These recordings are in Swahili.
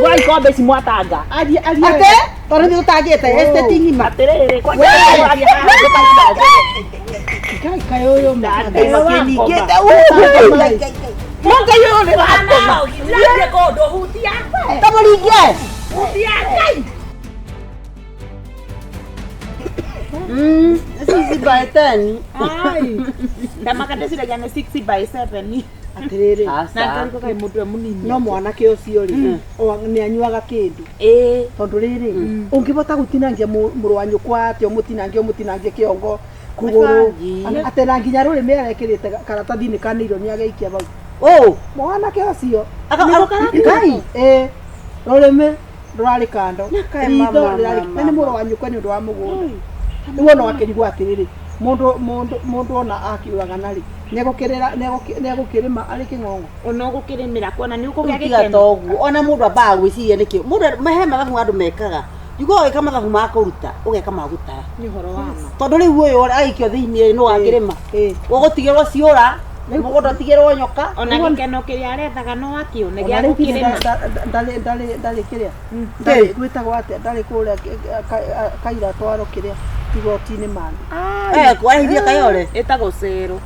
Kwa ikombe si mwatanga. Ate, toro ni utagete este tingima. Aterere kwa kayo maka. Makeni keta. Monga yone bakoma. Ndio kodo hutia. Tamolige. Hutia kai. Sisi by 10. Ai. Ndamakate sira jana 6 by 7. Aterere. Na ndio kai mutu munini. No mwanake ucio ri. O ni anyuaga kindu. Tondu riri ungibota gutinangia muru wa nyukwa ati mutinangia kiongo kuguru atena nginya ruri me arekirite karatathi-ini kaniro ni ageikia bau. Mwanake ucio kai rurime rurari kando ni muru wa nyukwa ni ndu wa mugunda niwe no akirigwa atiriri mundu ona akiuraga nari negukirima ari kingongo ona gukirimira kuona ni ukugea gikeno ona mundu ambaga gwiciria niki mundu mahema gafu andu mekaga yugo eka mathabu ma kuruta ugeka magutara ni horo wa ma tondu riu uyu aikio thiini no angirima ugutigirwo ciura mugondo tigirwo nyoka ona gikeno kiria arethaga no akione gia gukirima ndali kiria ndali gwitagwo atia ndali kuria kaira twaro kiria igoti-ini mani kwarithia kayore etagwo cero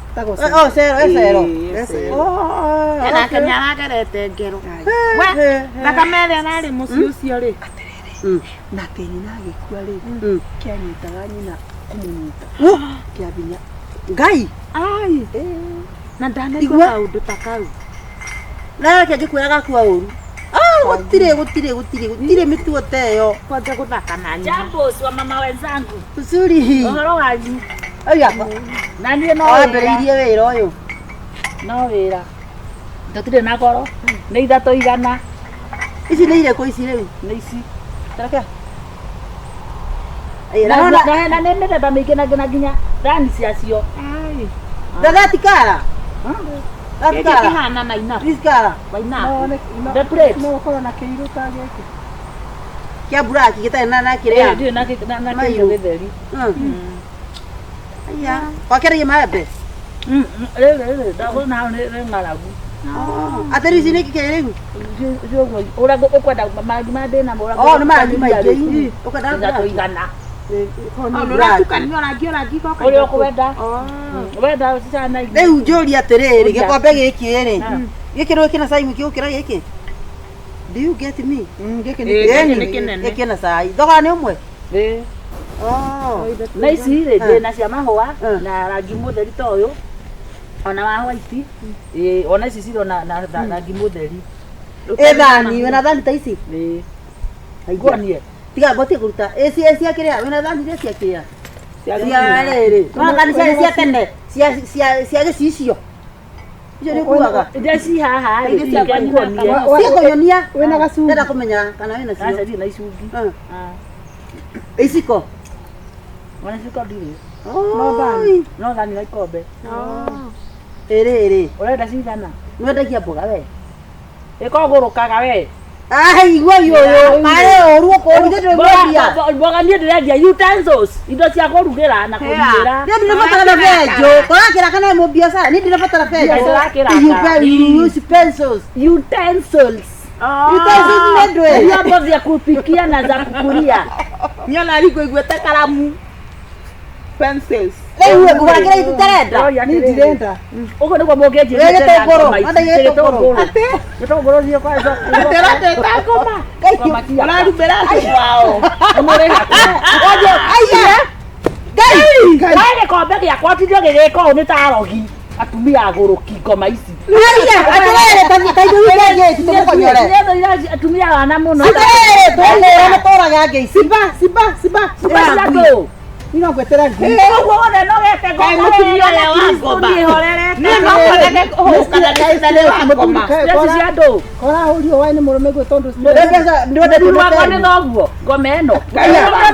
cero na kanya agerete ngero we nakamere nari muci ucio ri na teni na gikua ri kianyitaga nyina kumunyita kiabinya ngai ai na ndanegwa kaundu takau na kagikuya gakua uru gutire mituo teyo kwanza guthaka na nyina jambos wa mama wenzangu uzuri uhoro wanyu aya na ndiye no wambiriirie wira uyu no wira ndatire na goro ni ithato igana ici ni ireko ici riu ni ici taraka na nene ba migena nginya rani ciacio ai ndagatikara Kiki hana na ina. Riskara. Baina. The plate. No korona kiiru ta giki. Kia buraki gitana na kiria. Ndio na kiiru githeri. Aya. Wakere maembe. Rere dago na ne ngaragu. Ateri zini kikere. Ora ukwenda magi made na ora. Oh, ni magi maigi. Ukwenda na igana. Ora tukanyora ngiko kai. Ora kuwenda. Wenda sana igana. Riu njuri atiriri gikombe giki ri. Giki ro kina sai mukio kira giki. Do you get me? Giki ni kinene. Giki na sai. Thogora ni umwe. Na ici ri ndina cia mahua na rangi mutheri ta uyu. Ona wa white. Ona ici ciro na rangi mutheri. Thani, wena thani ta ici? Aiguanie. Tiga bote kuruta. Cia kiria, wena thani ria cia kiria. Cia riri. No thani cia tene. Cia gicicio. Icio ni kuaga. Ndeci haha ri cia kuonia. Cia kuonia. Wena gacungi. Ndenda kumenya kana wena cio. Aca ri na icungi. Iciko. Wana ciko ndiri. No thani na ikombe. Urenda cigana? Nwendagia mboga we. Ikogurukaga we. Ai igua yo kare oru ko ndire mwendia. Mboga ni ndirendia utensils. Indo cia kurugira na kurugira. Ni ndirabatara vejo. Korakira kana mu biashara ni ndirabatara vejo. Utensils. Utensils ndwe. Vyombo vya kupikia na za kukulia. Nyona aliko igwete karamu. Pencils. Ewe kubagira ituterenda. Ni ndirenda. Uko ndiko mogeje. Gitogoro. Ate. Gitogoro dio kwa hizo. Aterate takoma. Ona ruberate wao. Amore hapo. Oje, aiye. Gai. Wale kombe ya kwatithio gigiko ni tarogi. Atumia agoroki ngoma ici. Aiye, aterere taidu yeye tutukonyore. Ndio atumia wana muno. Aterere tole toraga ngei. Siba. Siba. Ino gwetera ngi. Wona no gete ngoma. Mutumia ya ngoma. Ni horere. Ni ngoma kana ndale wa ngoma. Ndio cia ndo. Kora urio wai ni murume gwe tondu. Ndode tunwa ni noguo. Ngoma eno.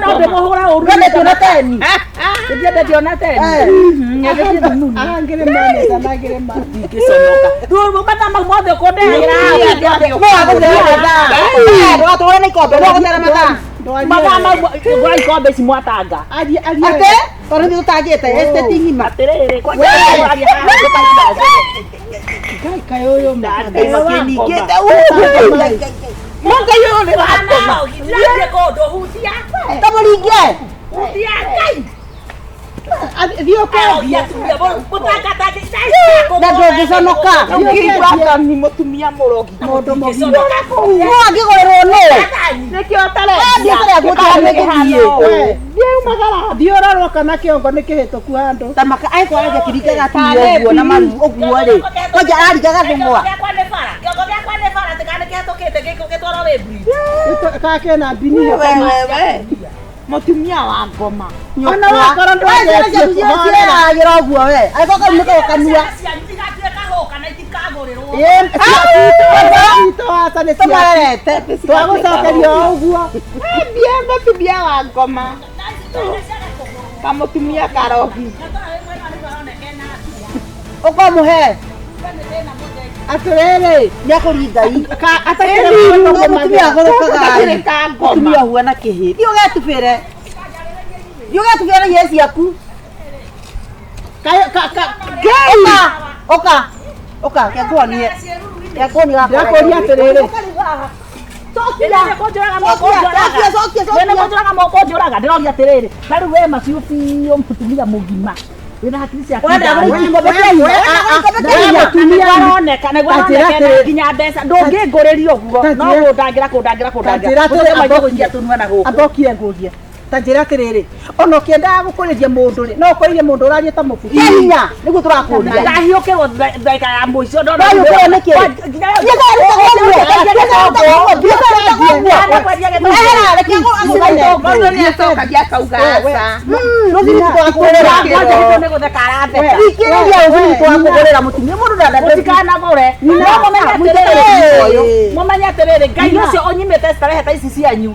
No de muhura uru. Ndode tunateni. Ndode tunateni. Ngege tununu. Angere mane sana ngere mane. Kisonoka. Tu bata magmode ko ndehira. Mo agotera da. Ndo atore ni kombe ndo agotera mata. Mama gwa ikombe si mwatanga. Ate toro ni utagete este tingima. Aterere kwa kayo yo makeni keta. Monga Ngai ni wako. Ndiye kodo hutia. Tamuringe. Hutia kai. Dio kwa Ya tumia botaka tati. Na ndũngĩconoka. Ngĩigua ni mutumia murogi. Mũndũ mũgima. Ngĩgorerwo nũ? Nĩkĩo tare. Ndĩkĩrĩa gũthiĩ. Ndiumagara. Thiorarwo kana kĩongo nĩ kĩhĩtũku handũ. Tamaka aikwaga kirigaga tiyo ũguo na maru ũguo rĩ. Kwanja arigaga thũmwa. Kiongo gĩakwa nĩ bara tikane kĩhetũkĩte gĩtwara wĩ breed. Kake na bini yo. Wewe. Mutumia wa ngoma. Ona wakora ndwaje kuhorera ũguo we. Aikoka nĩko kanua. Twagucokerio ũguo. Mbia mutumia wa ngoma. Kamutumia karogi. Ũkamũhe. Atũrĩrĩ. Nĩakũringai. Atakĩrĩ mutumia agũrũkaga. ka Mutumia ngoma. huana kĩhĩ. Thiĩ ũgetubĩre. Thiĩ ũgetubĩre yesi yaku. Oka. Oka, kĩakuonie. Kĩakuonie gakora. Ndĩrakũria atĩrĩrĩ. Wena moko njũraga ndĩroria atĩrĩrĩ na rĩu we macio biũ mũtumia mũgima wĩna hakiri ciaku aroneka nginya mbeca ndũngĩngũrĩria ũguo no kũndangĩra gũcia tũnua na gũkũ Athokire ngũria. Ta njĩra atĩrĩrĩ. Ona ũkĩendaga gũkũrĩria mũndũ rĩ, no ũkũrĩrie mũndũ ũraria ta mũbuku. Hinya, nĩguo tũrakũria. ndahiũkĩrwo ndagĩka ya mũico No yũkĩrwo nĩkĩ? Mũmenye atĩrĩrĩ Ngai ũcio ũnyimĩte starehe ta ici cianyu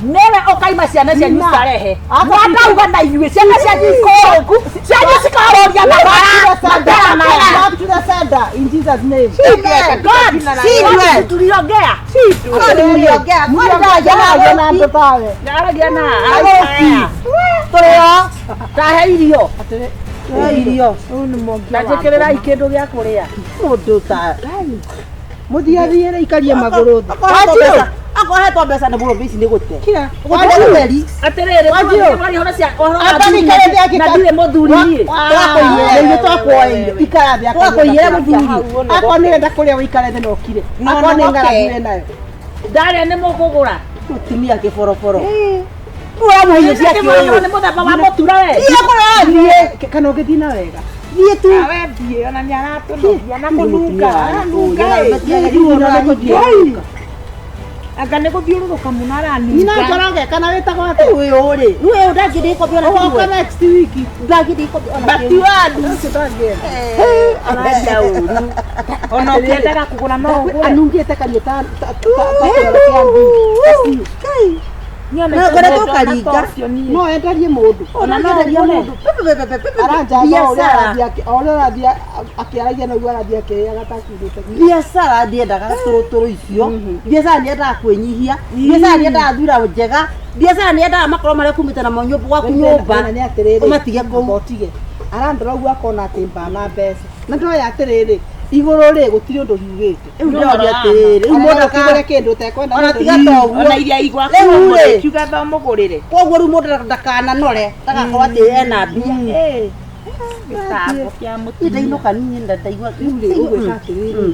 newe okaima ciana cianyu starehe mwandauga na inyuĩ ciana cianyu ikoku cianyu cikaroria na in Jesus name. tuliongea ndaragia na Tũrĩo. tahe irio Irio. na njĩkĩrĩrai kĩndũ gĩa kũrĩa Mũndũ ta. Mũthiathiĩre ikarie magũrũ thĩ. Akohetwo mbeca nĩ mũrũmbe ici nĩ gũte. Kira. Ũtheri. atĩrĩrĩ na ndirĩ mũthuri Twakwĩire ikara thĩ. Twakwĩire mũthuri. Akorwo nĩ wenda kũrĩa ũikare thĩ na ũkire. Akorwo nĩ ng'aragu nayo. ndarĩa nĩ mũkũgũra Mũtumia kĩboroboro. Mũramũhiũ cia kĩũyũ. nĩ mũthemba wa mũtura we Thiĩ kana ũngĩthiĩ na wega. Thiĩ tu. Thiĩ ona nĩ aratũnogia na kũnunga. anga nĩ gũthiũrũrũka mũno aranunga Nina njoroge kana wĩtagwo atĩ. Ũyũ rĩ. Ũyũ ndangĩrĩ ikobi ona Ũgoka next week. ndangĩrĩ ikobi ona Bati wadu. arenda ũru ona ũkĩendaga kũgũra no ũgũre Anungĩte kanyo ta Na ngoretwo karinga. no endarie mũndũ. Ona no ũgũre. Aranja ũrĩa ũrathiĩ akĩaragia naguo arathiĩ akĩheaga takirĩte. Biacara ndiendaga tũrũtũrũ icio. Biacara ndiendaga kwĩnyihia. Biacara ndiendaga thura njega. Biacara ndiendaga makoro marĩa kumĩte na manyũmba gwaku nyũmba. Ũmatige kũu. Otige. Arandora ũguo akona atĩ mbana mbeca. Na ndoya atĩrĩrĩ. Igũrũ rĩ gũtirĩ ũndũ hiugĩte. Rĩu ndĩroria atĩrĩrĩ. Rĩu mũndũ akĩgũre kĩndũ ũtekwenda. Ona tiga ta ũguo. ona iria igwaku Rĩu rĩ. kiuga thomũgũrĩre Koguo rĩu mũndũ ndakananore. Ndagakorwo atĩ ena mbia. gĩtambo kĩa mũtumia Ndainũka niĩ ndaigua. Rĩu rĩ ũgwĩka atĩrĩrĩ.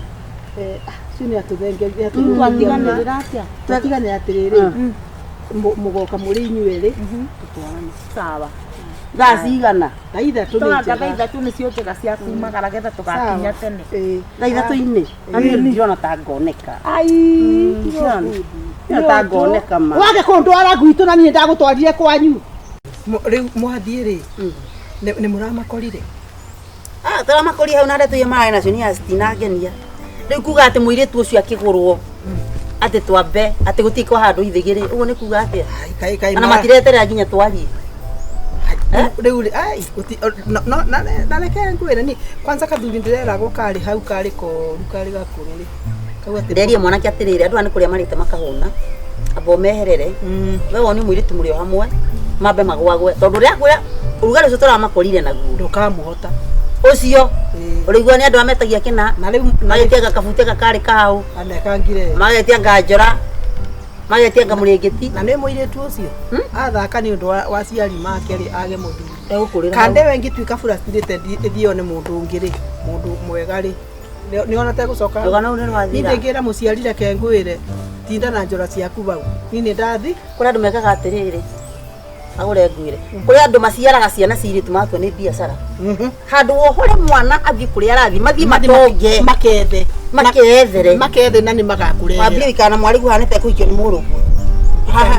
Cini atũthengeria Twatiganĩrĩra atĩa? twatiganĩra atĩrĩrĩ. Mũgoka mũrĩ inyuerĩ. Tũtwarane. sawa Thaa cigana? Thaa ithatũ nĩ tũganga njega. thaa ithatũ nĩcio njega cia kumagara getha tũgakinya tene Thaa ithatũ-inĩ. Na niĩ ndirona ta ngoneka. Ndirona ta ngoneka ma. Wage kũndwara gwitũ na niĩ ndagũtwarire kwanyu. Rĩu mwathiĩ rĩ. Nĩ mũramakorire. Tũramakoria hau na ndeto iria mararĩ nacio nĩ citinangenia. Rĩu kuga atĩ mũirĩtu ũcio akĩgũrwo atĩ twambe atĩ gũtikwo handũ ithigĩrĩ. Ũguo nĩ kuga atĩa? Na matireterera nginya twarie. Rĩu ai na reke ngwĩre ni kwanza kathuri ndĩreragwo karĩ hau karĩ koru karĩ gakũrũ rĩ. Kau atĩ Nderia mwanake atĩrĩrĩ andũ nĩ kũrĩa marĩte makahũna. Amba meherere. We woni mũirĩtu mũrĩ o hamwe. Mambe magwagwe. Tondũ rĩa kwĩra ũrugarĩ ũcio tũramakorire naguo. ndũkamũhota. Ũcio ũrĩigua nĩ andũ ametagia kĩna. Na rĩu Magĩtia gakabute gakarĩ kahau. anekangire. Magĩtia nganjora. Magetia ngamurengeti. Na nĩ mũirĩtu ũcio. Athaka nĩ ũndũ wa ciari make rĩ age mũthuri. Egũkũrĩra. Kande we ngĩtuĩka frustrated ithio nĩ mũndũ ũngĩ rĩ, mũndũ mwega rĩ. Nĩ ona tegũcoka. Rũgano rũrũ rwathira. Nĩ ngĩra mũciari reke ngwĩre. Tinda na njora ciaku bau. Niĩ nĩ ndathi. Kũrĩ andũ mekaga atĩrĩrĩ. Agũre ngwĩre. Kũrĩ andũ maciaraga ciana cirĩtu matwo nĩ biacara. Handũ wohore mwana athi kũrĩa arathi mathiĩ matonge makethere na nĩ magakũrehe. Wambie ikana mwari guhanĩte kũikio nĩ mũrũguo.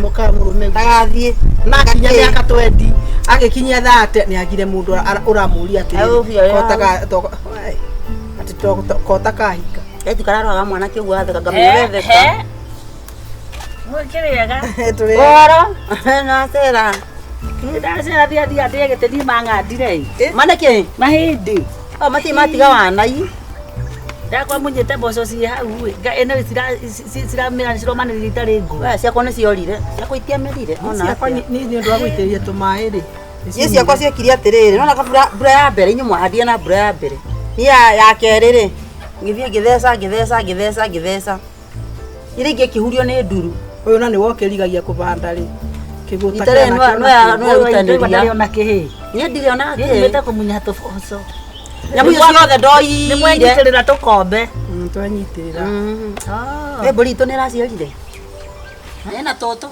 Mũka mũrũme Tagathiĩ na kinya mĩaka 20 agĩkinyia 30 nĩ agire mũndũ ũramũria atĩ kota kahika. Eti kararwaga mwana kĩu atheka ngamwetheka. Mwĩkĩrĩega. Ora na sera. Ndacera thia ndegete ni mang'andire. Manake Mahĩndĩ. Matiga wanai. Ndakwa munyete mboco ci hau ene ciramera ciromanĩrĩria itarĩ ngũ. Ciakwa nĩ ciorire. Ciakwa itiamerire. Ciakwa nĩ ũndũ wa gũitĩrĩria tũmaĩ rĩ. Ciakwa ciekire atĩrĩrĩ. Nona kabura ya mbere inyuĩ mwahandire na mbura ya mbere. Ni ya kerĩ rĩ. Ngĩthiĩ ngĩtheca. Ire ingĩkihurio nĩ nduru. Ũyũ na nĩ wokĩrigagia kũbanda rĩ. Kĩgũta kana no na kĩhĩ. Niĩ ndirĩ ona kĩhĩ. Nĩmete kũmunya tũboco. Nyamũ icio ciothe ndoire. Nĩmwenyitĩrĩra tũkombe. Twanyitĩrĩra. Mbũri itũ nĩ ĩraciarire. Ena toto.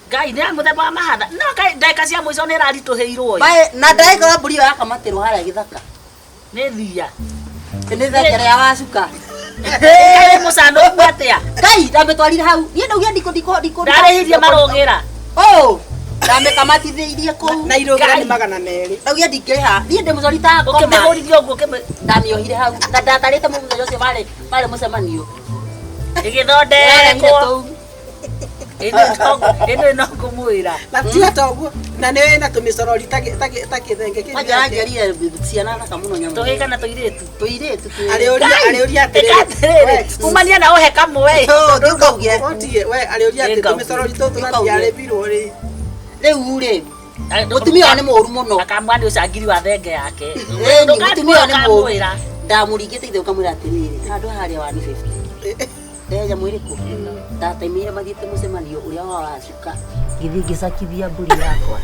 Ngai nĩ mũthemba wa mahatha. No ndagĩka cia mũico nĩ ĩraritũhĩirwo. Na ndagĩka mbũri ĩyo yakamatĩrwo harĩa gĩthaka. Nĩ thia. Nĩ thekere ya wacuka. Ngai mũcano ũgwatia. Ngai ndamĩtwarire hau. Niĩ ndaugia ndiko. Ndarĩhirie marũgĩra. Ndamĩkamatithĩirie kũu. Na irũgĩra nĩ 200. Ndaugia ndingĩrĩha. Niĩ ndĩmũcorita ngoma. Ũkĩmĩhũrithia ũguo ndamĩohire hau. Na ndatarĩte mũthenya ũcio marĩ mũcemanio. Ĩgĩthondekwo. Ĩno no ngũmwĩra. Na tiga toguo. Na nĩ wĩna tũmĩcorori takĩthenge kĩu. Manjaririe ciana thaka mũno nyamũ. Tũgĩka na tũirĩtu. Arĩũria atĩrĩrĩ. Umania na ũhe kamwe. Ndũkaugie. We arĩũria atĩ tũmĩcorori tũtũ na tiarĩbirwo rĩ. Rĩu rĩ. Mũtumia nĩ mũru mũno. Akamwani ũcangiri wa thenge yake. Mũtumia nĩ mũru. Ndamũringĩte ithe ũkamwĩra atĩrĩrĩ. Handũ harĩa wa 50. Ndeja mwĩrĩkũ. Ndataimĩire mathiĩte mũcemanio ũrĩa wa wacuka. Gĩthiĩ ngĩcakithia mbũri yakwa.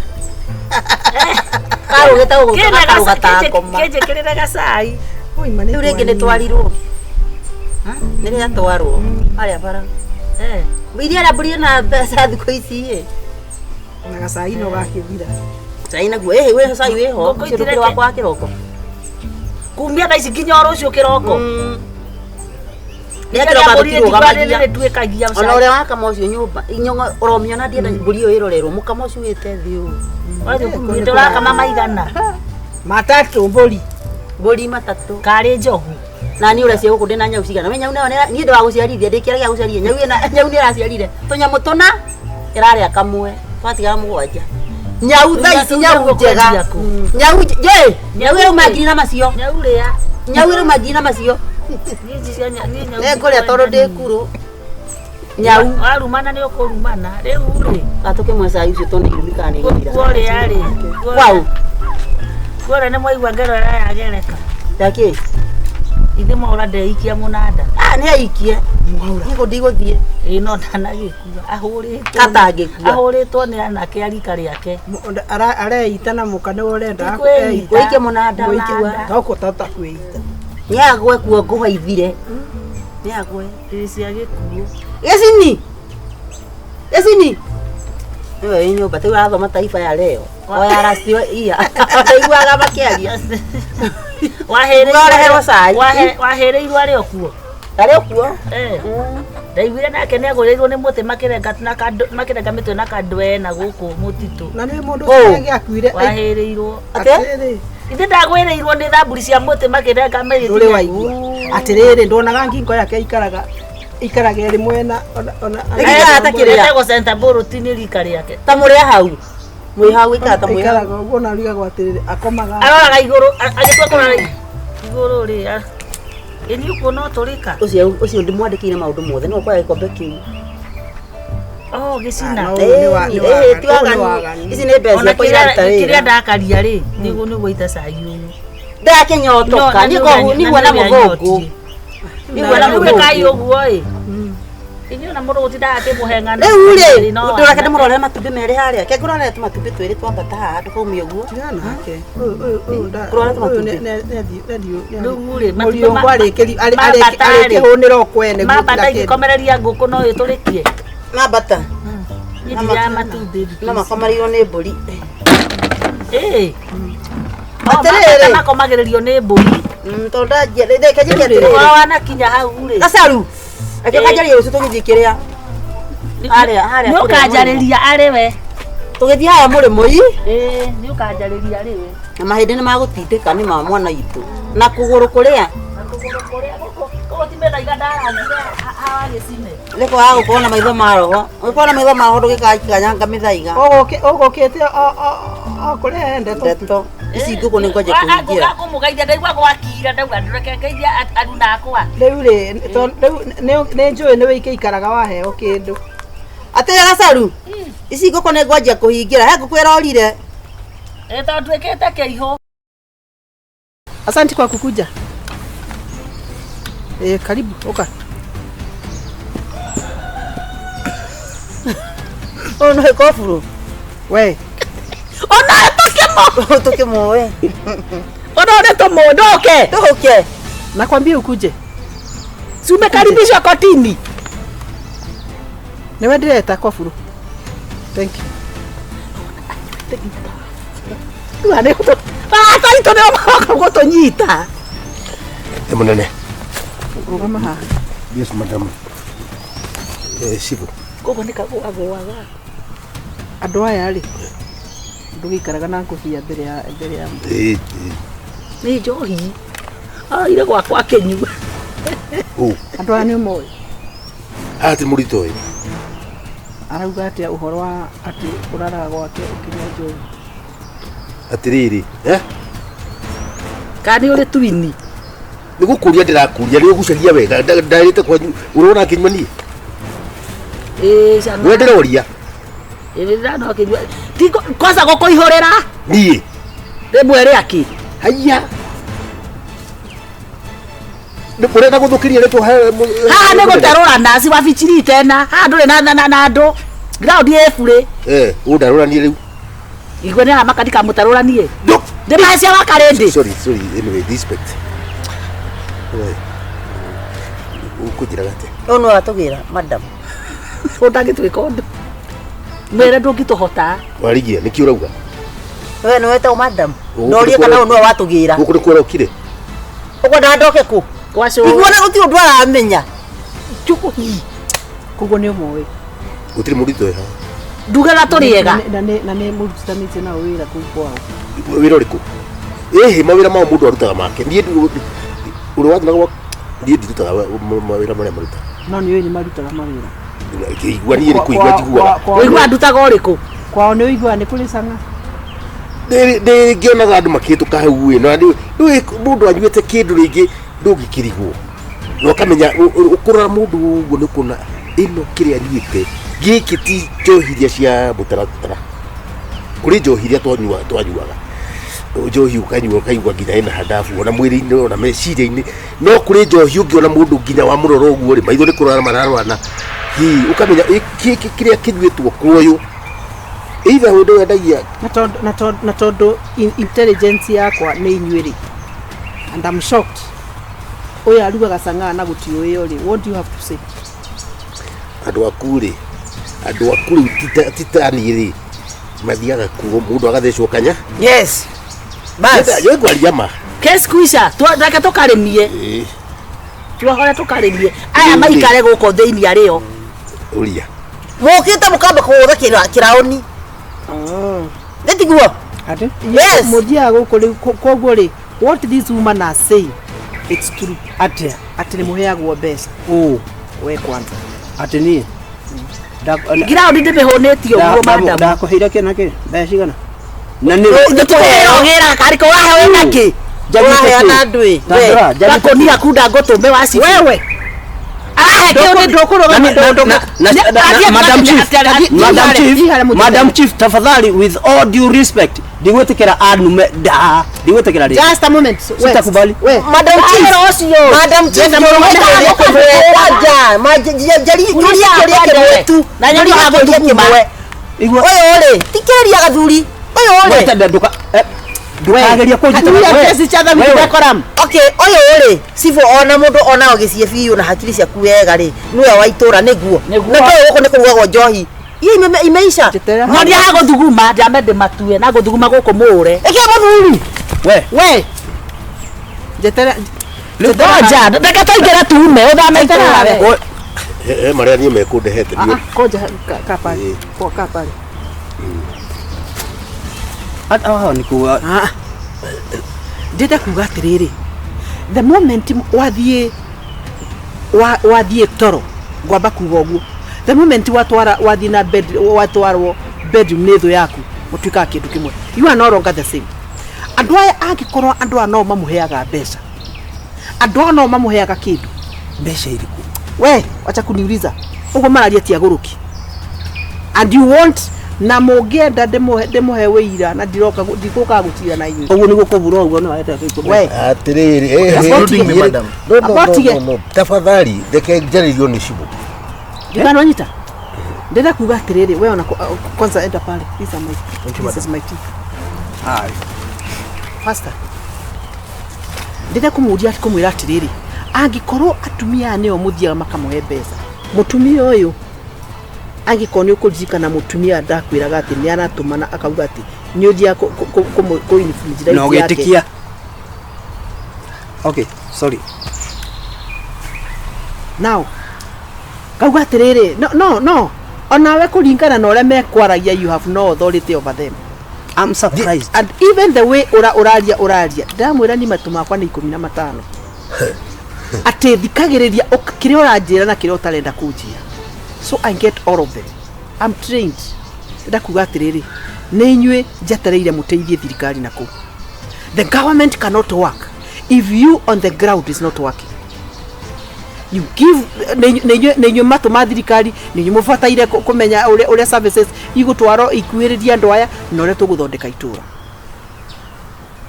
Karũgĩte ũgũtaka ngoma. Kĩnjĩkĩrĩre gacai. Rĩu rĩngĩ nĩ twarirwo. Nĩ rĩrĩa twarwo. Harĩa bara. Iria rĩa mbũri na mbeca thikũ ici. Na gacai no gakĩthira. Cai naguo wĩ cai wĩho. Ũcio wakwa kĩroko. Kumia thaa ici nginya rũciũ kĩroko. Nĩ kĩroka tũtirũgamagia. Ona ũrĩa wakama ũcio nyũmba inyongo ũromĩona ndienda mbũri ĩyo ĩrorerwo mũkama ũcio wĩte thĩ ũũ. Nĩ tũrakama maigana. Matatũ mbũri. Mbũri matatũ. Karĩ njogu. Na nĩ ũrĩa cia gũkũ ndĩ na nyau cigana. Nyau nayo niĩ ndĩ wa gũciarithia ndĩkĩra gĩa gũciarithia. Nyau nĩ ĩraciarire. Tũnyamũ tũna ĩrarĩa kamwe. Twatigara mũgwanja. Nyau thaa ici nyau njega. Nyau ĩrauma ngiri na macio. Nyau ĩrauma ngiri na macio. Nĩ ngũrĩa tondũ ndĩ kuro. Nyau. Warumana nĩ ũkũrumana. Rĩu rĩ. Gatũkĩmwe cai ũcio tondũ irumika nĩ gĩthira. Kuorĩa rĩ. Wau. Kuorĩa nĩ mwaigua ngero yagereka. Ndakĩ. Ithe mwaura ndeikia mũnanda. Nĩ aikie. Mwaura. Nĩguo ndigũthiĩ. No ndanagĩkua. Ahũrĩtwo. Katangĩkua. Ahũrĩtwo nĩ anake a rika rĩake. Areita na mũka nĩ ũrenda. Wĩike mũnanda. Gauko tata kwĩita. Nĩ agwe kuo ngũhaithire. Nĩ agwe. Cia gĩkuũ. Gĩcini. Nĩwe wĩ nyũmba tĩu arathoma taifa ya leo. Oya rastio iya. Ndaiguaga makĩaria. Wahĩrĩirwo arĩ okuo. Arĩ okuo? Ndaiguire nake nĩ agũrĩirwo nĩ mũtĩ makĩrenga mĩtwe na kandwe na gũkũ mũtitũ. Na nĩ mũndũ ũcio gĩakuire. Wahĩrĩirwo. Atĩrĩrĩ. Ithe ndagwĩrĩirwo nĩ thamburi cia mũtĩ makĩrenga mĩrĩ. Ndũrĩ waigua. Atĩrĩrĩ ndonaga ngingo yake ikaraga ĩrĩ mwena ona. Ĩtegwo center bolt-inĩ rika rĩake. Ta mũrĩa hau. Mwĩ hau ikara ta mwĩ hau. Ikaraga ũguo na rigagwo atĩrĩrĩ akomaga. Aroraga igũrũ agĩtua kũrora igũrũ rĩ. Ĩni ũguo no tũrĩka. Ũcio ndĩmwandĩkĩire maũndũ mothe no kwa gĩkombe kĩu. Gĩcina. Ici nĩ mbeca ciakwa iraruta wĩra. Kĩrĩa ndakaria rĩ nĩguo ita cai ũyũ. Ndakĩnyotoka nĩguo na mũthũngũ. Nĩguo na mũthũngũ. Kai ũguo ĩ. Inyo na muru utida ake muhengana. Ule, ndora kada murore matumbi mere haria. Ke kurore tumatumbi twiri twambata haha tukaumia guo. Tiana ake. Kurore tumatumbi. Ule, muri ngwari keri ari honero kwene mabata ikomereria nguku no iturikie. Mabata. Ndia matumbi. Na makomarirwo ni mburi. Aterere makomagererio ni mburi. Tonda njere kajiria tere. Wana kinya hau ri. Gacharu. Ake kajaria ucio tugithikiria. Haria. Ni ukajariria ari we. Tugithia haya muri moi. Ni ukajariria ari we. Na mahindi ni magutindika ni ma mwana itu. Na kuguru kuria. Ko timena igandara hawa gicine. Leko hago kuona maitho maroho. Ukona maitho maroho ndugikanyanga mithaiga. Ogokete kure ndeto. Ici nguku ni ngoje kuingira. Ako mugaithia ndaigua gwakira ndauga ndureke ngeithia aruna akwa. Riu ne njui ni wike ikaraga waheo kindu. Ate Gacharu. Ici nguku ni ngoje kuhingira. He nguku irorire. Tondu twikite keiho. Asante kwa kukuja. Karibu, oka. Ono kofuru. We. Ona tokemo we. Ona tomondoke. Toke. Nakwambia ukuje. Si umekaribishwa kotini. Niwe ndireta kofuru. Thank you. Tuane kuto. Taito ne mako gotonyita. Munene. Rugama haha. Yes, madam. Sibu. Koko ni agwaga. Andu aya ri. Ndugikaraga na ngubia mbere ya ni njohi. Ire gwakwa kenyu. Andu aya ni moi. Ati murito we. Arauga ati uhoro wa ati uraraga gwake ukinya njohi. Atiriri, Kani uri twini. Nigukuria ndirakuria ni ugucaria wega ndarite kwanyu urona kinyoni. Sana. We ndiroria. Ndano kinywa. Tiko kwanza goko ihorera. Nie. Remwere aki. Haya. Ndurenda guthukiria retu ha ne gutarura naci wabichiri tena ha ndure na ndo ground efure undarura ni riu igwe ne makadika mutarura nie de macia wakarende sorry anyway respect ukujira gate ono atugira madam utagitwika undu mwere ndungituhota warigia niki urauga we no weta madam ndorie kana ono watugira ukuri kwera ukire uko ndandoke ku wacho igwana uti undu aramenya chuku hi kugo ni umwe utiri murito ha ndugara turiega na ne murutanite na wira ku kwao wira uriku mawira ma mundu arutaga make ndie uri watu nago ndie ndutaga mawira mare maruta no ni we ni marutaga mawira igwa ni kuigwa jigwa igwa ndutaga uriku kwao ni igwa ni kuri sanga de ngiona andu makituka hau we no ndi mundu anyuete kindu ringi ndungikirigwo no kamenya ukurora mundu uguo ni kuna ino kiria nyite giki ti njohiria cia mutaratara kuri njohiria twanyuaga njohi ukanyua kaigwa nginya ina hadafu ona mwiri-ini ona meciria-ini no kuri njohi ungiona mundu nginya wa muroro uguo ri maitho ni kurara mararwana ukamenya kiria kinyuitwo kuoyo either undu wendagia na tondu intelligence yakwa ni inyuiri and I'm shocked oya arugaga sanga na gutioyo ri what do you have to say andu akuri titani ri mathiaga kuo mundu agathecwo kanya yes bas yo ngwaria ma case kuisha twaka tukarimie twahora tukarimie aya maikare guko theini ario uria mukite mukamba kuura kiraoni ndetiguo ati yes mujia guko koguo ri what this woman are saying it's true ati ni muheagwo best we kwanza ati ni ground ndi mehonetio guo madam ndakuhira kena ke ndashigana na ni ndutugira kariko wahe we naki wahe na ndui we gakonia kunda ngotume waci wewe Madam Chief, tafadhali, with all due respect, digwetekera anume da, digwetekera ri. Just a moment. Sitakubali. Madam Chief, wetu. Na nyinyi hapo kimwe. Oyo tikeria gathuri. Oyo Nduka. Ndukageria kujita wewe. Okay, oyo sifu ona mundu ona ogicie biu na hakiri ciaku wega ri. Niwe waitura niguo. Na toyo guko nikurugwo njohi. Imeisha. Ng'ondi hago thuguma ndamende matue na guthuguma guku mure. Eke muthuri. We. Jetera. Ndoja, ndaka toigera tume uthamete nawe. Maria ni mekundehete ni. Koja kapali. Kwa kapali. Hata ni kuwa. Ndenda kuga atiriri. The moment wathie toro ngwamba kuga uguo. The moment wathie na bed watwarwo bedroom netho yaku mutuika kindu kimwe. You are no longer the same. Andu aya angikorwo andu ano mamuheaga mbeca. Andu ano mamuheaga kindu. Mbeca iriku. We acha kuniuliza. Ugo mararia tia guruki. And you want na mugenda demuhe wira na ndiroka ndikuka gutira na inyi. Ugo niguo kubura ugo no ayete. We atiriri madam. No. Tafadhali ndeke njaririo ni shibu. Ndikano nyita. Ndenda kuga atiriri we ona kwanza enda pale. This is my teeth. Hai. Faster. Ndenda kumuria kumwira atiriri. Angikorwo atumia neo muthiaga makamuhe mbeca. Mutumia uyu angikorwo ukuririkana mutumia ndakwiraga ati ni anatumana akauga ati ni uthia ko influence no getikia. Okay, sorry. Now kauga atiriri no onawe kuringana na uria mekwaragia you have no authority over them. I'm surprised. And even the way uraria ndamwira ni matuma kwa ni 15 ate thikagiriria kiria uranjira na kiria utarenda kunjia. So I get all of them. I'm trained. Ndakuga atiriri ni inywe njatereire muteithie thirikari nako. The government cannot work if you on the ground is not working. You give nenyo matuma thirikari nenyo mufataire kumenya ure services igutwaro ikuiriria andu aya na ure tuguthondeka itura.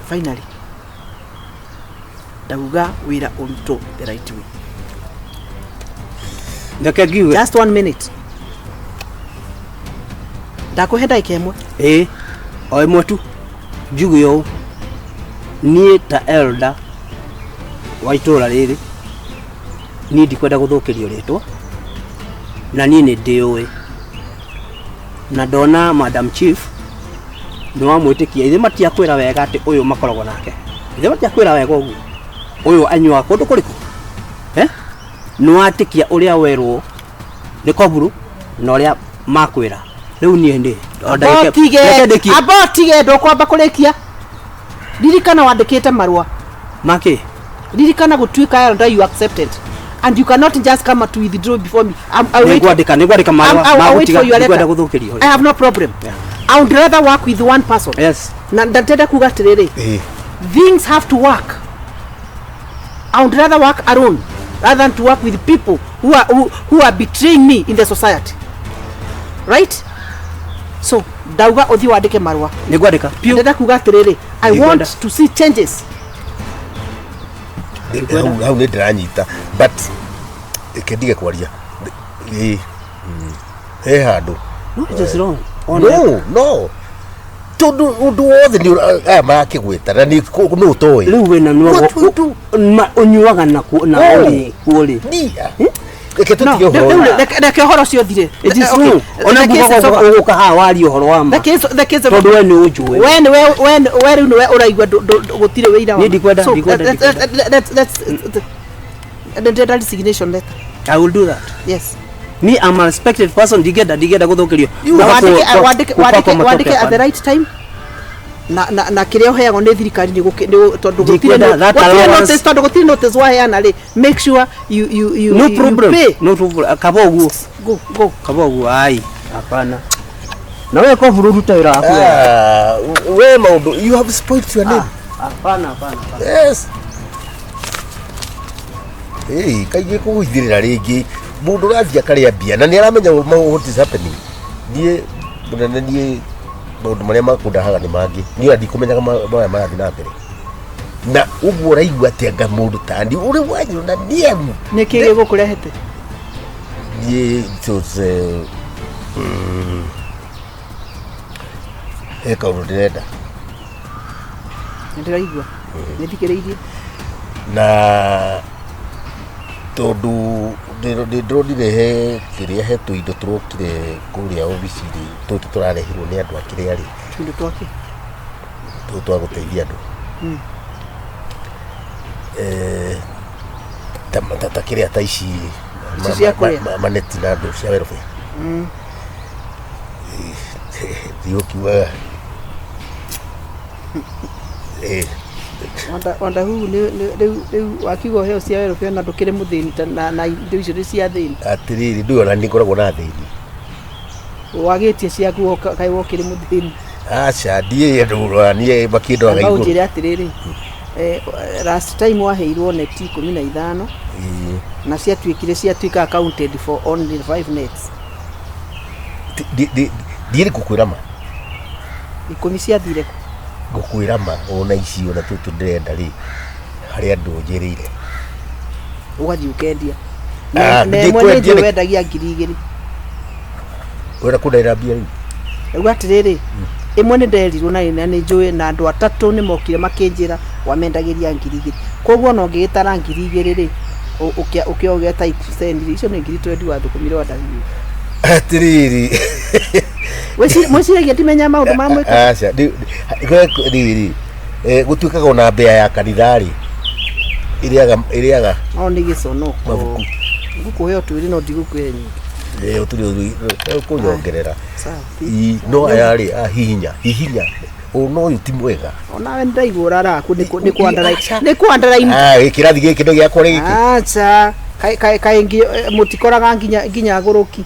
Finally ndaguga wira uruto the right way. Just 1 minute. Ndakuhenda ikemwe. O imwe tu. Njugu yo. Nie ta elder wa itura riri. Ni ndikwenda guthukirio ritwa. Na nie ni ndiwe. Na ndona Madam Chief no amwitikia ithe matia kwira wega ati uyu makoragwo nake. Ithe matia kwira wega ugu. Uyu anywa kundu kuriku. No atikia uria werwo ni koburu na uria makwira. Riu nie ndi. Abotige ndokwamba kurikia. Ririkana wandikite marua. Make. Ririkana gutuika elder you accepted. And you cannot just come to withdraw before me. I wait for your letter. I have no problem. Yeah. I would rather work with one person. Yes. Na ndatenda kuga tiriri. Things have to work. I would rather work alone rather than to work with people who are betraying me in the society. Right? So, dauga othi wandike marua. Nigwandika. Ndenda kuga tiriri. I want to see changes. How need ranyita but ikendige kwaria hando no just wrong no todo undu wothe ni makigwita na ni no toy riu wena no unyuaga na kuoli dia eketutige horo ndake horo cio thire it is true ona guka ha wari horo wa ma ndake todo we ni ujue we riu we uraigwa gutire we ira ni ndikwenda the resignation letter. I will do that. Yes. Me, I'm a respected person. Digeda guthukirio. Wandike at the right time. Na kiria heago ni thirikari ni tondu gutire notice tondu gutire notice wa heana ri make sure you no problem pay. No problem kabogu go kabogu ai hapana na wewe kwa vururu tawira hapo wewe maundu you have spoiled your name hapana yes kaingĩ kũgũithĩrĩra rĩngĩ mũndũ ũrathiĩ akarĩa mbia na nĩ aramenya what is happening. Niĩ mũnene niĩ maũndũ marĩa makũndahaga nĩ mangĩ niĩ ndikũmenyaga marĩa marathiĩ na mbere na ũguo ũraigua atĩ anga mũndũ tani ũrĩ wanyu na niemu nĩkĩ gĩgũkũrehete niĩ tũce kaũndũ ndĩrenda ndĩraigua nĩthikĩrĩirie na tondũ ndĩronire he kĩrĩa he tũindo tũrokire kũrĩa obici-inĩ tũtũ tũrarehirwo nĩ andũ a kĩrĩa rĩ tũindo twake tũtũ twa gũteithia andũ ta kĩrĩa ta ici maneti na andũ cia welfare thiũkiugaga onda huu rĩu wakiuga ũheo cia welfare na ndũkĩrĩ mũthĩni na indo icio nĩ cia thĩni atĩrĩrĩ ndũĩ ona nĩ ngoragwo na thĩni wagĩtie ciaku kaĩ wokĩrĩ mũthĩni aca ndiĩ andũ niĩ makĩndoraga igũrũ ũnjĩre atĩrĩrĩ last time waheirwo neti 15 na ciatuĩka accounted for only 5 nets ndiĩ gũkwĩra ma 10 ciathire gũkwĩra ma ona icio na tũtũ ndĩrenda rĩ harĩa andũ njĩrĩire ũgathiĩ ũkendia nemwe nĩ wendagia 2,000 wenda kũndaĩra mbia rĩu rĩu atĩrĩrĩ ĩmwe nĩ nderirwo na nĩ njũĩ na andũ atatũ nĩ mokire makĩnjĩra wamendagĩria 2,000 koguo no ngĩgĩtara 2,000 rĩ ũkĩogea title send icio nĩ 20 wathũkũmire wandagĩrio atĩrĩrĩ mwĩciragia ndimenya maũndũ ma mwĩka aca rĩrĩ gũtuĩkaga ona mbea ya kanitha rĩ ĩrĩaga no nĩ gĩconoko ngũkũhe twĩrĩ no ndigũkwĩre nyingĩ ũtũrĩ kũnyongerera no aya rĩ hihinya no ũyũ ti mwega onawe ndaigua ũraraku nĩ kwandaraini kĩrathi gĩkĩ nĩ gĩakwa gĩkĩ aca kaingĩ mũtikoraga nginya agũrũki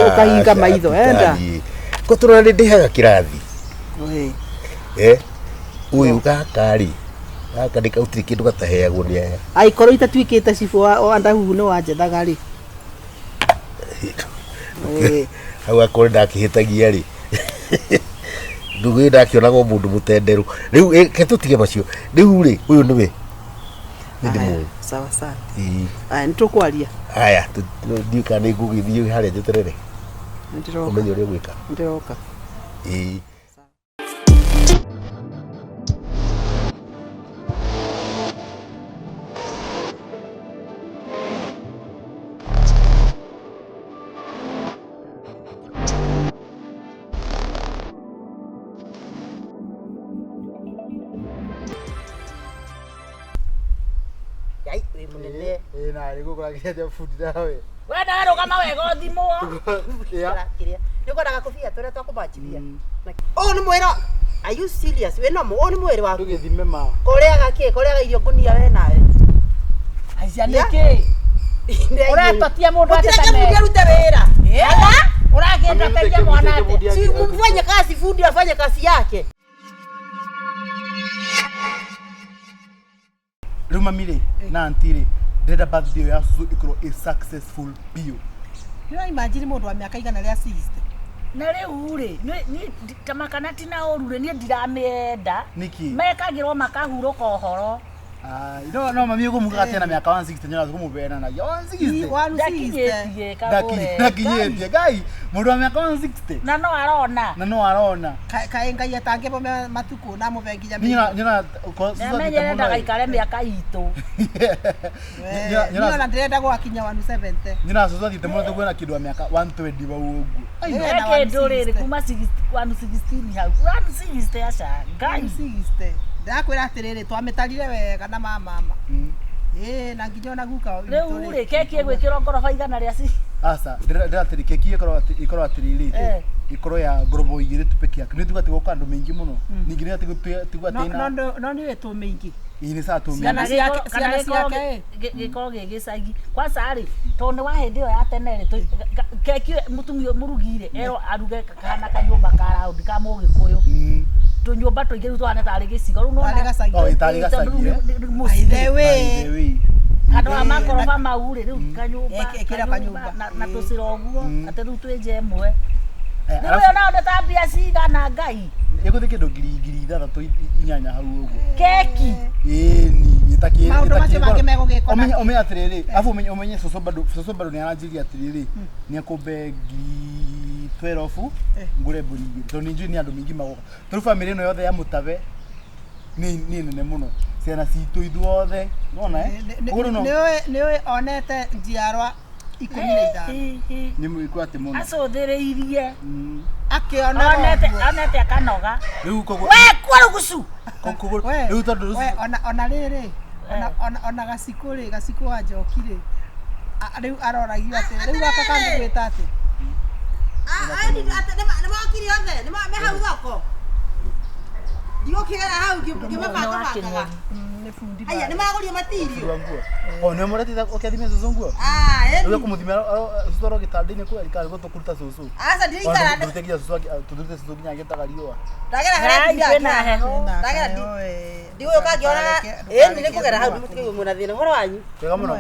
ũkahinga maitho enda ko tũrona nĩ ndĩhaga kĩrathi ũyũ gaka rĩ gaka nĩ kautire kĩndũ gataheagwo nĩ aya aikorwo itatuĩkĩte cibũ wa andahuhu nĩ wanjethaga rĩ hau akorwo ndakĩhĩtagia rĩ ndugĩ ndakĩonaga mũndũ mũtenderũ rĩu ke tũtige macio rĩu rĩ ũyũ nĩwe nĩndĩmũĩ sawa sawa aya nĩtũkwaria aya ndiũka nĩ ngũgĩthiĩ harĩa njeterere ũmenye ũrĩa gwĩka ndĩroka Kuragia fundi nawe. Wenda rũgama wega ũthimwo. Nĩ kwendaga kũbia tũrĩa twakũmanjithia. Ũũ nĩ mwĩra. Are you serious? We no ũũ nĩ mwĩrĩ waku. Tũgĩthime ma. Kũrĩaga kĩ? Kũrĩaga irio ngũnia we nawe. Aicia nĩkĩ? Ũratotia mũndũ atetame. Ũrute wĩra. Ũragenda teithia mwana atĩ. Si mfanye kazi, fundi afanye kazi yake. Rĩu mamire na antire ndĩrenda birthday ya Suzu ĩkorwo a successful bill. Nĩ imagine mũndũ wa mĩaka igana rĩa 60. Na rĩu rĩ niĩ tamakana ti na ũru rĩ niĩ ndiramĩenda. Nĩkĩ? Mekagĩrwo makahurũka ũhoro. No mami ũkũmuga atĩ na mĩaka 160 nyona thũkũmũbeana na 160. Ndakinyĩtie Kagure. Ndakinyĩtie Ngai mũndũ wa mĩaka 160. Na no arona. Kaĩ Ngai atangĩbo matukũ na mũbe nginya nyona nĩamenyere ndagaikare mĩaka itũ. nyona ndĩrenda gwakinya 170. Nyona Suzu athiĩte mũno tũkwĩna kĩndũ wa mĩaka 120 bau ũguo. Kĩndũ rĩrĩ kuma 116 hau 160 aca Ngai 160. Ndakwĩra atĩrĩrĩ twamĩtarire wega na mama. Na nginya ona guka rĩu rĩ keki ĩgwĩkĩrwo ngoroba igana rĩa ci. Asa ndĩratĩrĩ keki ĩkorwo atĩrĩrĩ ĩkorwo ya ngorobo igĩrĩ tu peke yake. Nĩ tuga tũgoka andũ maingĩ mũno. Ningĩ nĩ tigwa tena. No nĩ wetũ maingĩ. Nĩ saa tũ ciana ciake gĩkorwo gĩgĩcagi. Kwanza rĩ tondũ nĩ wa hĩndĩ ĩyo ya tene rĩ keki mũtumia mũrugire ero aruge kana kanyũmba ka raundi ka mũgĩkũyũ. Tunyumba tũingĩ rĩu twana tarĩ gĩcigo rĩu no itarĩ gacagi By the way Andå a makoroba mau rä rä u kanyumba na tå cira å guo atä rä u twä nja ä mwe nä å yå nao nä ta mbia cigana ngai ä gå thä kä ndå ngiri 3-8 hau å guo keki maundu macio mangä megågäkwo omenye atä rä rä abu omenye coco bado nä aranjä ria atä rä rä nä ekå mbe ngiri 12 ngå re mbå ri igä rä tondå nä njå nä andå maingä magoka tå rä bamä rä ä no yothe ya må tabe nä nene må no ciana citå ithuothe nona nä å onete njiarwa 15 nä må ikå atä må no acå thä rä irie akä onete akanoga rä u koguo kwarå gucu rä u tondå ona rä rä ona gacikå rä gacikå wa njoki rä rä u aroragio atä rä u aka kangå gwä ta atä nä mokire othe me hau thoko ndigå kä gera hau ngä mabangabanga aya nä magårio matirio nä må retitha å kä athimia cåcå nguo rä kå må thimia cåcå gä tandä-inä kå erika gå tå kå ruta cåcå tå rute cåcå nginya agä taga riåa kwĩna heho ndigå yå kangä ona ä nä kå gera hau må tigaigå mwä na thä na horo wanyu wega må no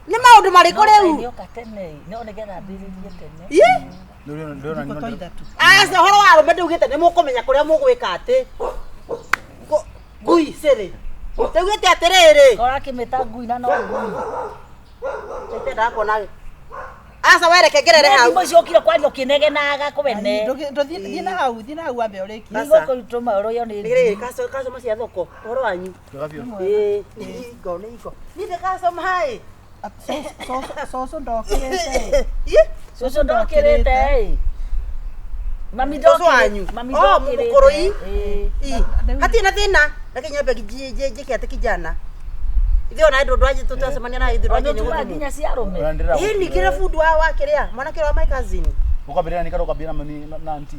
nä maå ndå marä kå rä u nĩoka tene no nä getha mbä rä rie tene aca horo wa rå me ndä ugä te nä må kå menya kå rä a må gwä ka atä ngui cä rä ugä te atä rä rä kora kä mä ta ngui na no tendaga kuona aca wereke ngerere hau thimå cio kire kwaria å kä negenaga kå bene thiä na hau wambe å rä kia nigå kå rutå maå yo nä rä kacoma cia thoko horo wanyu ingo nä ingo nä ndä kacoma haä cåcå ndokä rä cåcå ndokä rä te mami må kå rå i hatirä na thä na reke nyambe njä kä atä kijana ithe ona ndå ndwanjä tå tacemania na ithe ndwanjä nä gå nginya cia rå me nä kä re bundu wa kä rä a mwanake wa my cousin å kambä rä ra nä karå kambia na anti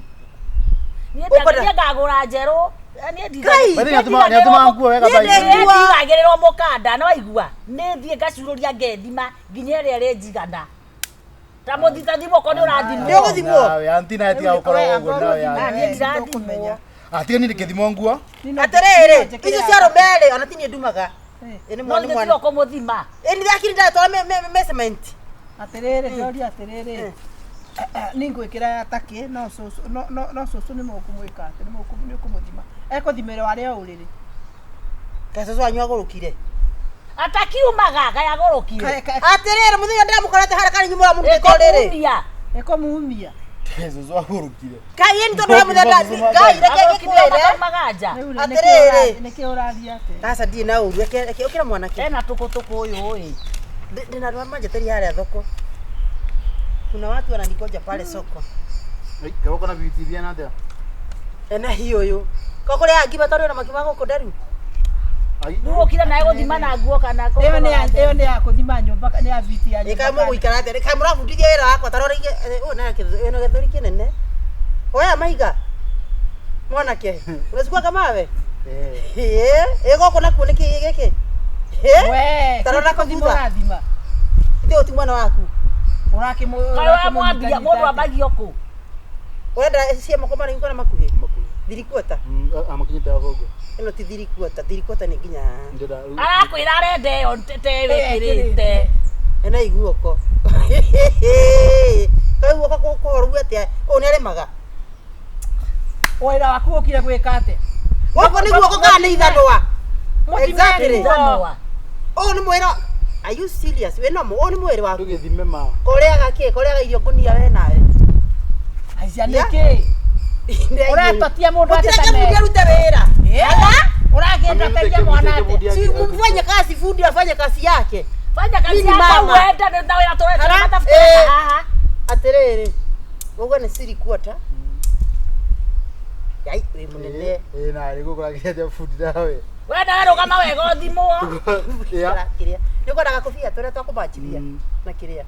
niä ngagå ra njerå nĩatũmaga nguo wega ndigagä rä rwo må kanda no aigua nä thiä ngacurå ria ngethima nginya ä rä a rä njigana ta må thita thimå ko nä å rathimwo nä å gå thimwo anti nawe tiga gå korwo å guo niä ndirathimwo atiga nä ndä kä thimwo nguo atä rä rä icio cia rå merä ona ti niä ndumaga nä no nä tiga kå må thima nä thakiri ndatwara measurement atä rä rä ndoria atä rä rä nä ngwä kä ra takä no cåcå nä må kå mwä ka atä nä å kå må thima ekå thimä re warä o å rä rä kacåcå wanyu agå rå kire atakiumaga gayagå rå kire atä rä rä må thenya ndä ramå korete harä kanä nyumå ra må ndä ko rä rä ekå mumia cåcå agå rå kire kai ä nä tondå ramå thenya ngai reke gä kwä re maganja nä kä å raria atä aca ndirä na å ru å kä ra mwanake ena tå kå tå kå å yå ä ndä na rwa manjeteria harä a thoko kuna watu wananikoja pale soko kagåka na bibitiria na atä ena hi å yå kokå rä angi batarä na makima gå kå nderu rä gå kire naä gå thima na nguo kana ä yo nä yakå thima nyå nä ya biti ya ä kaä må gå ikara atä kaä må rabundithia wä ra wakwa taroreire na gä thå ri kä nene oya maiga mwanake unacikua kamawe ä gåkå nakuo nä kä gä kä tarora kå thutha ithe å ti mwana waku mwambia må ndå ambagio kå urenda cia moko marä na makuhä thirikuota amakinyä te agongo ä no ti thirikuota nä nginya arakwä ra arenda ä yo tewä kä rä te ena iguoko kai guoko kå horu atä å nä arä maga wä ra waku å kire gwä ka atä guoko nä guoko kana nä ithanwa å nä mwä ra are you serious we no mo o nä mwä waku tå gä thime ma kå rä aga irio ngå nia we nawe aicia nä kä å retotia må ndå atä arute wä ra å ragenda teria mwana atä mfanye kazi fundi afanye kazi yake fanya kazi Mimi yako mama. uenda na wä ra tå reta matafuta haha atä rä rä uga nä sirikuota yai wä må nene narä gå kå ragä te bundi nawe wenda we rå gama wega å thimwo nä kwendaga kå bia tå rä a twakå manjiria na kä rä a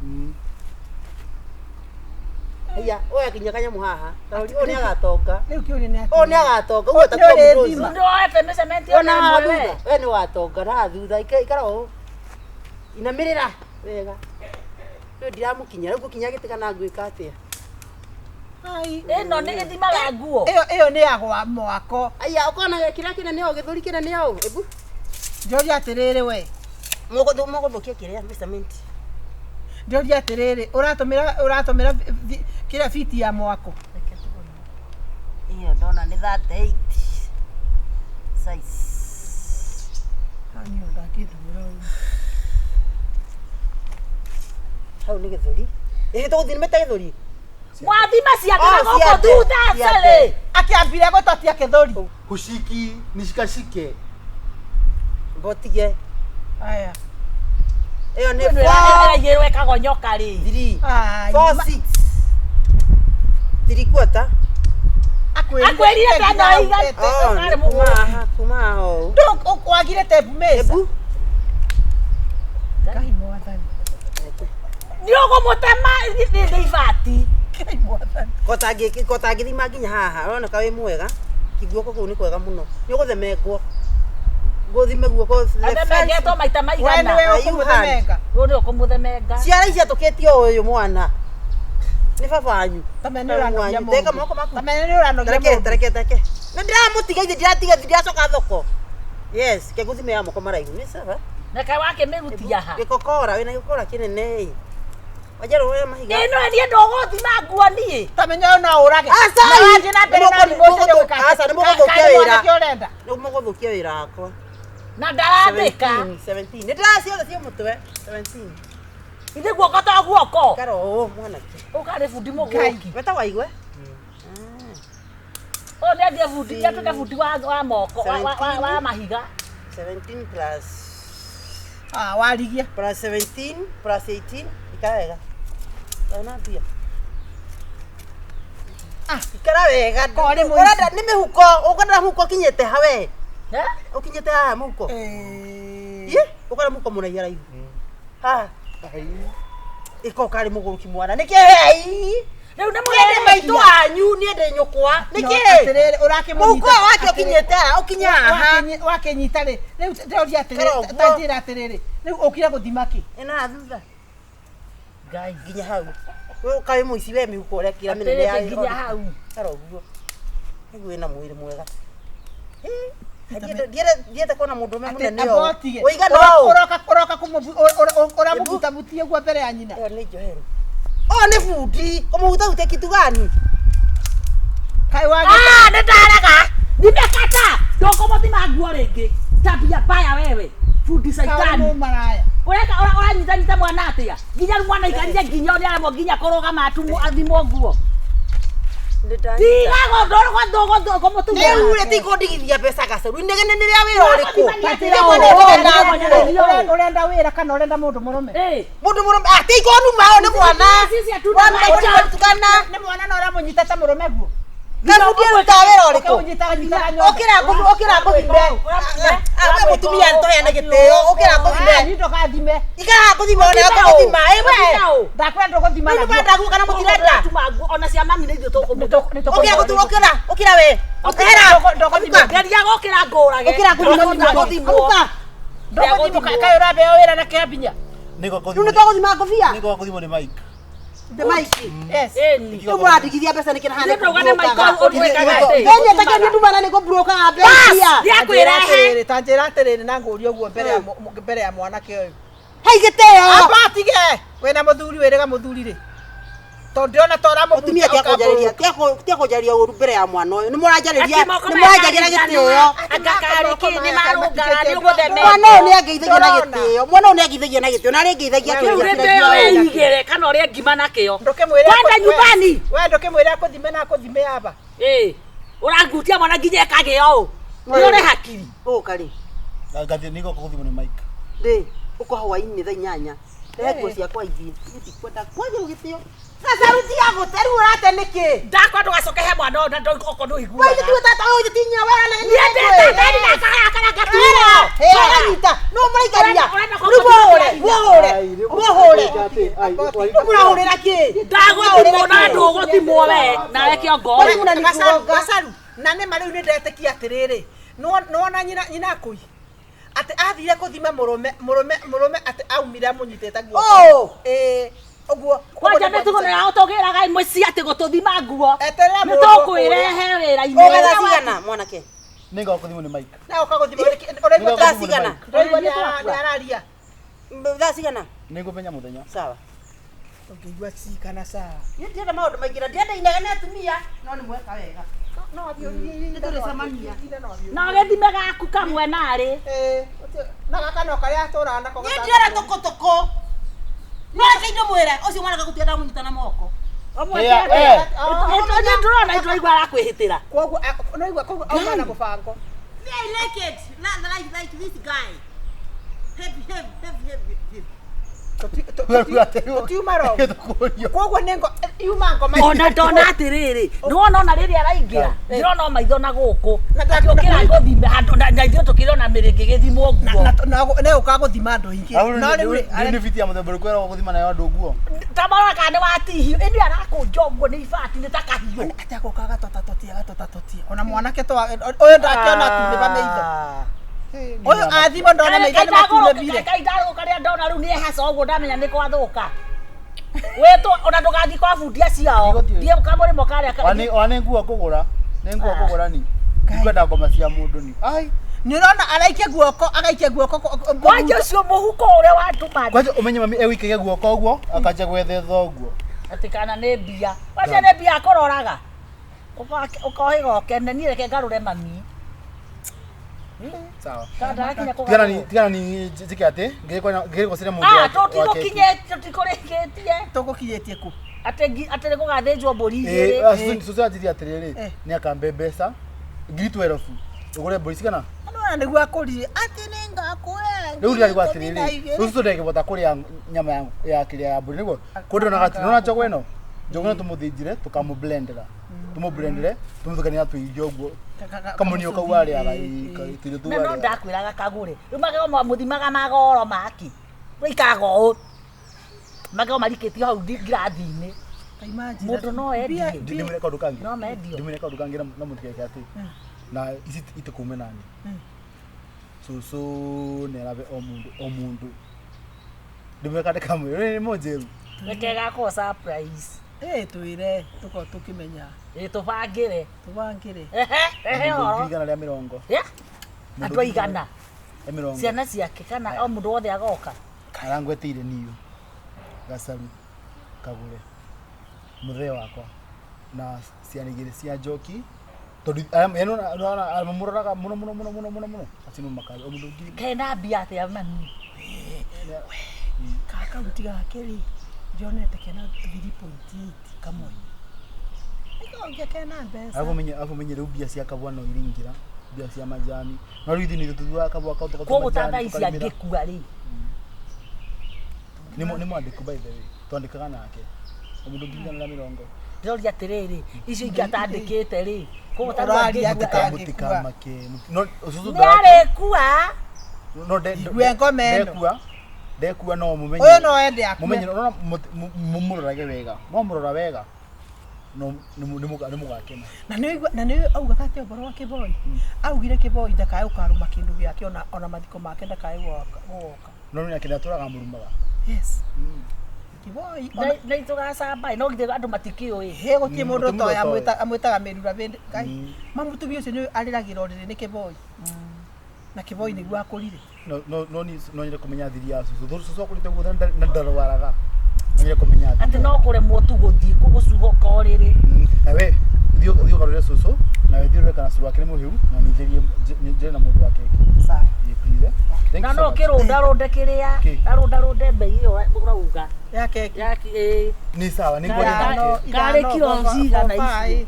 aya oya kinya kanyamå haha å nä agatonga rä u kä å nä å nä agatonga å ndoete mecementi ona ona thutha mwe we nä watonga na thutha ikara å inamä rä ra wega rä ndiramå kinya rä u gå kinya gä tä kana ngwä ka atä a ä no nä ä thimaga nguo ä yo nä yagwa mwako aya å kona kä rä a kä nene o gä thå ri kä nene o ebu Ndoria atiriri we. Moko thukia kiria measurement. Ndoria atiriri uratumira kila fiti ya mwako. Iyo ndona ni 38 size. Hani ndakithura. Hau ni githuri. To thini meta githuri. Mwathima ciakana goko thutha cele. Akiambire gototia kithuri. Kushiki nishikashike. Botige. Aya. Iyo ni yerwe kagonyoka ri. 3 4 6 3 quarter. Akwirire tana igate kare mu. Kuma ho. Ndok kwagire tebu mesa. Ebu. Kai mwathani. Niogo mutema ni ivati. Kai mwathani. Kotangi thima nginya haha. Urona ka wi mwega. Kiguoko kuu ni kwega muno. Ni uguthemengwo. Guthime guoko. Athemengetwo maita maigana. Wewe ukumuthemenga. Uri ukumuthemenga. Ciara ici atukitio uyu mwana. Ni babanyu. Tamene uranogia mundu. Teka moko maku. Tamene uranogia mundu. Tareke. Na ndiramutiga ithe ndiratiga coka thoko. Yes, ke guthime ya moko maraihu ni sawa. Na kai wake merutia ha. Gikokora wina gikokora kinene. Wajaro wewe mahiga. Ino ni ndogothima nguo nie. Tamene ona urage. Asa na mbere na ribose ndio ka. Asa ni muguthukia wira. Urenda. Ni muguthukia wira akwa. Na ndarandika. 17. Ni ndiraciothe cia mutwe 17. Ithe guoko ta guoko. Karo mwana ki. Ukare fundi mugongi. Weta waigwe. O ni ndie fundi, ya tuka fundi wa moko, wa mahiga. 17 plus warigia. Plus 17 plus 18 ikara wega. Ona pia. Ikara wega. Ora ni mihuko, ukona muhuko kinyete hawe. Ukinyete ha muhuko. Ukona muhuko muna yara hivi. Iko kari muguruki mwana. Niki hei. Riu ni mwende maitu anyu ni ende nyukwa. Niki atiriri urakimunyita. Muhuko wake ukinyete ukinya haha. Wakenyita ri. Riu ndoria atiriri. Tanjira atiriri. Riu ukira guthima ki. Ina thutha. Ngai Ginya hau. Wewe kawe muici we mihuko ore kira minene ya. ginya hau. Karo guo. Niguo ina mwiri mwega. Dieta kona mundu me munene yo. Oiga no. Oroka kumubuta butie gwa mbere ya nyina. Ni Joheru. Ni fundi. Kumubuta ute kitu gani? Kai wage. Ndarega. Nimekata. Ndoko muthima nguo ringi. Tabia baya wewe. Fundi saitani. Maraya. Uranyita mwana atia. Ginya mwana ikarire ginya uri aramo ginya korogama atumu athimo nguo. Tiga godogo mutu. Ni ure tiko ndigithia pesa Gacharu. Ndegene ni ria wira uriku. Urenda wira kana urenda mundu murume? Mundu murume tiko numa ni mwana. Tukana ni mwana na uramunyita ta murume guo. Gacharu ndio tawira uriku. Okira kuthimbe. Awe mutumia ntoya na giteo. Okira kuthimbe. Ni ndoka thime. Ikara kuthima ona kuthima ewe. Ndakwenda kuthima. Ni banda guo kana mutirenda. Ona cia mami ni thio Okira we. Ndoko thima. Geria gokira ngurage. Okira kuthima. Ndoko thima kai urabe wira na kiambinya. Niko kuthima. Nunu to kuthima kofia. Niko kuthima ni Mike. The Mike. Yes. Ndio mwadigithia pesa nikina hane. Ndio gane Mike utwekaga ate. Yenye take ni dumana niko broker abia. Ya kwirehe. Tanjira atiriri na nguria uguo mbere ya mwanake uyu. Hei giteo. Abatige. Wena muthuri wirega muthuri ri. Tondiona tora mutumia tia kujaria uru mbere ya mwana uyu. Ni murajariria giteo. Agakari ki ni marungara ni ugutheme. Mwana uyu ni angeithagia na giteo. Mwana uyu ni angeithagia na giteo. Na ri angeithagia kio. Igere kana uri ngima na kio. Ndoke mwire. Kwenda nyumbani. We ndoke mwire akuthime na akuthime aba. Urangutia mwana nginya kagio. Ni uri hakiri. Kari. Gathi niko kuthima ni Mike. Ndi uko hawaini tha 8. Ego ciakwa ithi. Nitikwenda kwaje ugitio. Sasa ruti yako teru urate niki. Ndakwa ndugacoke he mwana na ndoko nduigua. Wewe tu tata wewe tinya wewe na ni ndete tani na kana gaturo. Nyita. No muraikaria. Muhore raki. Ndaguthimwo na nduguthimwo we na we kiongo. Gacharu. Na ne mari ni ndetekia atiriri. Nona nyina kui. Ati athire kuthima murume ati aumire amunyitete guo. Oguo kwaja metugo na utogira gai muci ati gututhima nguo eterera ni tukwirehe wira-ini ogetha cigana mwanake Ninga kuthimwo ni Mike. Na ukaguthima uraigua Ndasigana. uraigua ni araria. Ndasigana. Ningumenya muthenya. Sawa. Ukigua cikana sawa. Ni ndienda maundu maingira ndienda inegene atumia no ni mweka wega. No athio Nĩ tũrĩcemania. Na gĩthime gaku kamwe narĩ. Na gaka no karia atura nako. Ni ndienda toko. No kaindo mwera ucio mwana gagutienda munyita na moko. Ndĩrona itũigua arakwĩhĩtĩra. Koguo no igua koguo au na kubango. I like it. Like this guy. Heavy. Tutiuma ro. Koguo nengo iuma ngoma. Ona ndona atĩrĩrĩ, nĩwona ona rĩrĩa araingĩra, ndĩrona maitho na gũkũ. Ũkĩra gũthime handũ na ithuĩ tũkĩrona mĩrĩngĩ gĩthimwo nguo. Na ũkagũthima andũ ingĩ. No rĩu nĩ biti ya mũthemba ũrĩkũ wĩra gũthima nayo andũ nguo. Tamarora kana nĩ watihio, ĩni arakũnja ũguo nĩ ibati nĩ ta kahiũ. Ati agoka gatotatotia. Ona mwanake to ũyũ ndakiona tu nĩ bameitho. Ũyũ athimo ndona maitho nĩ matunebire. Kai ndarũka rĩa ndona rĩu nĩ haca ũguo ndamenya nĩ kwathũka. Wetwo ona ndũgathi kwa bundia ciao. Thiĩ kamũrĩmo karĩa. Ona nĩ nguo kũgũra. Nĩ nguo kũgũra ni. Ngwenda ngoma cia mũndũ ni. Ai. Nĩ ũrona araikia guoko, agaikia guoko. Kwanja ũcio mũhuko ũrĩa watũma. Kwanja ũmenye mami egũikagia guoko ũguo akanja gwethetha ũguo. Ati kana nĩ mbia. Kwanja nĩ mbia akũroraga. Ũkohiga ũkene niĩ reke ngarũre mami. Sawa. Tigana ni njike ati ngĩkwa cire mũndũ. Tũtikũrĩkĩtie. Tũgũkinyĩtie ku. Atĩ nĩ gũgathĩnjwo mbũri igĩrĩ. Cucu anjirie atĩrĩrĩ nĩ akambe mbeca 12,000 ũgũre mbũri cigana. Ona nĩguo akũrire ati nĩ ngakũhe. Rĩu ndarigwo atĩrĩrĩ cucu ndangĩbota kũrĩa nyama ya kĩrĩa ya mbũri nĩguo kũndũ na gati nona njogo ĩno tũmũthĩnjire tũkamũblendera tũmũblendere tũmũthukania tũirio ũguo kamunio kau arĩaga tũirio tu arĩa. No ndakwĩraga Kagure rĩu magego mũthimaga magoro maki wĩikaga ũũ magego marikĩtio hau ngirathi-inĩ mũndũ no endie. Ndimwĩre kaũndũ kangĩ. No mendio. Ndimwĩre kaũndũ kangĩ na mũtikeke atĩ na ici itĩkume nani. Cucu nĩ arabe o mũndũ. Ndimwĩre kaũndũ kamwe nĩ mũnjĩru. Reke gakorwo surprise. Twĩre tũkorwo tũkĩmenya. Tũbangĩre. Igana rĩa mĩrongo. Andũ aigana. Mĩrongo. Ciana ciake kana o mũndũ wothe agoka. Arangweteire niũ. Gacharu. Kagure. Mũthee wakwa. Na ciana igĩrĩ cia njoki. Tondũ amũroraga mũno. Acinũ makari o mũndũ ngiri. Kena mbia atĩa mami. Kauti gake njonete kena 3.8 kamwe. Nĩkonge kena mbeca. Afu menye rĩu mbia cia kabwa no iringira. Mbia cia majani. No rĩu nĩ tuthuaga kabwa kau tũkotoma. Koguo tanda ici angĩkua rĩ. Nĩ mwandĩku by the way. Twandĩkaga nake. Mũndũ ngiri na mĩrongo. Ndĩroria atĩrĩrĩ icio ingĩ atandĩkĩte rĩ. Koguo tanda angĩkua make. No ucucu ndarĩkua. No ndekua no mumenye. Ũyũ no ende akua. Mumenye no mumurorage wega. No murora wega. No nĩ mũgakena. Na nĩ auga kake ũboro wa kĩboi. Augire kĩboi ndakae ũkaruma kĩndũ gĩake ona mathiko make ndakae gũoka. No nĩ akĩnda tũraga mũrumaga. Yes. Kĩboi na itũgacamba no githĩ andũ matikĩũĩ. He gũtirĩ mũndũ toya amwĩtaga mĩrura bende. Ngai mamutumia ũcio nĩ arĩragĩra ũrĩrĩ nĩ kĩboi. Na kĩboi nĩguo akũrire. No nyende kũmenya thiri ya cucu. Cucu akũrite guothe na ndarwaraga. No nyende kũmenya thiri. Atĩ no kũremwo tu gũthiĩ gũcuhoka ũrĩrĩ. Ewe thiĩ ũkarore cucu na thiĩ kana cucu wake nĩ mũhiu na nĩnjĩrie na mũndũ wake. Sawa. Please. Na no kĩrũndarũnde kĩrĩa arũndarũnde mbei ĩyo ũrauga. Ya keki. Nĩ sawa nĩ ngwenda. Karĩ kilo cigana ici.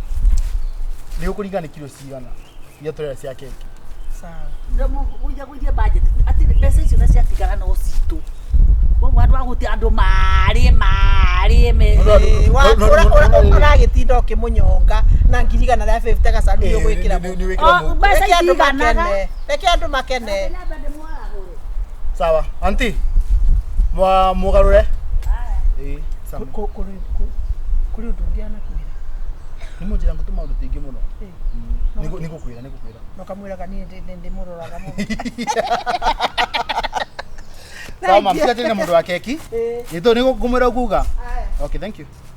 Nĩ ũkũringana kilo cigana. Iria tũrera cia keki. Sawa. Gũithia budget atĩ mbeca icio na ciatigara no citũ. Koguo andũ agũti andũ marĩ ũragĩtinda ũkĩmũnyonga na ngiri igana rĩa 50 Gacharu ũgwĩkĩra mũndũ. Mbeca itiganaga. Reke andũ makene. Sawa. Auntie. Mũgarũre. Sawa. Kũrĩ ũndũ ũngĩ anakwĩra. Nĩ mũnjĩra ngũtũma ũndũ tingĩ mũno. Nĩ gũkwĩra. No kamwĩraga niĩ ndĩmũroraga mũno. Sawa, mama, mũndũ wa keki. Nĩ ngũmwĩra ũkuga. Okay, thank you.